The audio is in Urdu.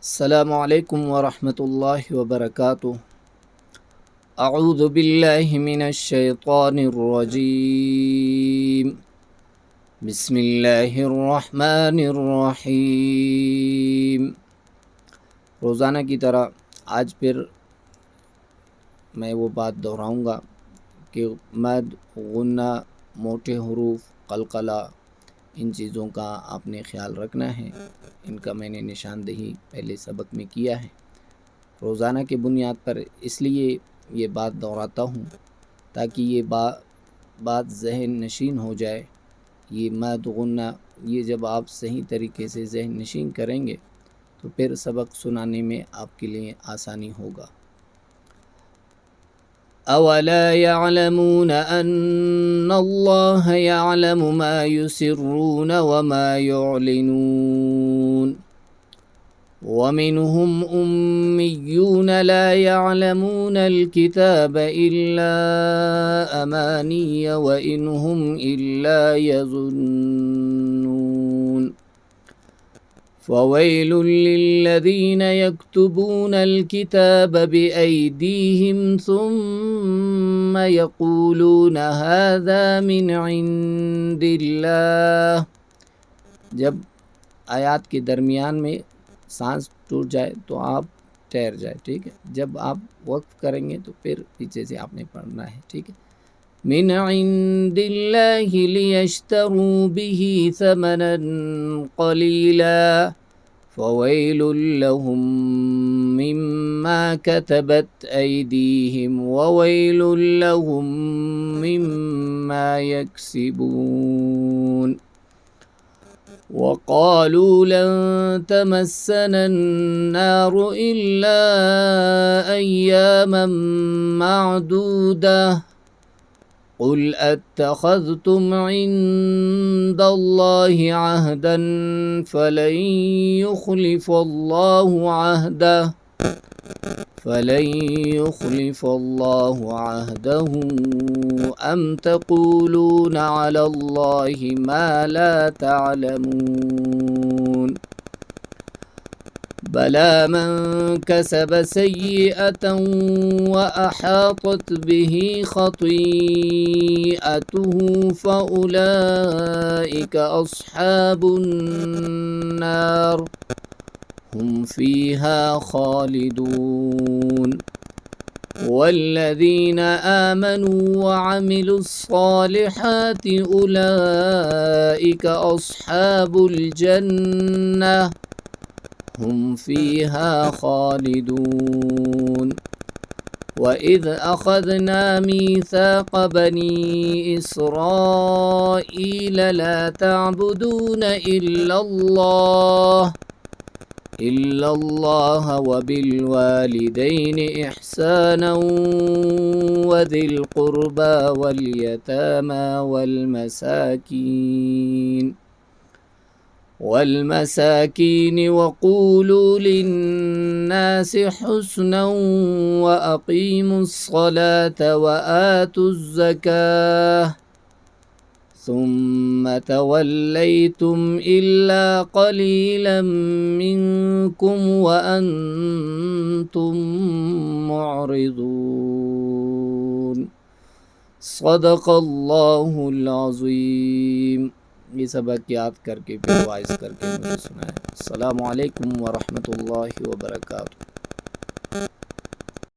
السلام علیکم ورحمۃ اللہ وبرکاتہ۔ اعوذ باللہ من الشیطان الرجیم، بسم اللہ الرحمن الرحیم۔ روزانہ کی طرح آج پھر میں وہ بات دہراؤں گا کہ مد، غنہ، موٹے حروف، قلقلہ، ان چیزوں کا آپ نے خیال رکھنا ہے۔ ان کا میں نے نشاندہی پہلے سبق میں کیا ہے۔ روزانہ کے بنیاد پر اس لیے یہ بات دہراتا ہوں تاکہ یہ بات ذہن نشین ہو جائے۔ یہ مد، غنہ، یہ جب آپ صحیح طریقے سے ذہن نشین کریں گے تو پھر سبق سنانے میں آپ کے لیے آسانی ہوگا۔ اولا يعلمون ان اللہ يعلم ما يسرون وما يعلنون ومنهم أميون لا يعلمون الكتاب إلا أماني وإن هم إلا يظنون فويل للذين يكتبون الكتاب بأيديهم ثم يقولون هذا من عند الله۔ جب آیات کے درمیان میں سانس ٹوٹ جائے تو آپ ٹھہر جائے، ٹھیک ہے؟ جب آپ وقف کریں گے تو پھر پیچھے سے آپ نے پڑھنا ہے، ٹھیک ہے؟ من عند اللہ لیشتروا به ثمنا قلیلا فویل لهم مما كتبت ایدیہم وویل لهم مما یکسبون۔ وقالوا لن تمسنا النار إلا أياما معدودة قل أتخذتم عند الله عهدا فلن يخلف الله عهده أم تقولون على الله ما لا تعلمون بلى من كسب سيئة وأحاطت به خطيئته فأولئك أصحاب النار هم فيها خالدون والذين آمنوا وعملوا الصالحات أولئك أصحاب الجنة هم فيها خالدون وإذ أخذنا ميثاق بني إسرائيل لا تعبدون إلا الله وبالوالدين إحسانا وذي القربى واليتامى والمساكين وقولوا للناس حسنا وأقيموا الصلاة وآتوا الزكاة ثم توليتم إلا قليلا منكم وأنتم معرضون۔ صدق اللہ العظیم۔ یہ سبق یاد کر کے پھر وائز کر کے مجھے سنائیں۔ السلام علیکم ورحمۃ اللہ وبرکاتہ۔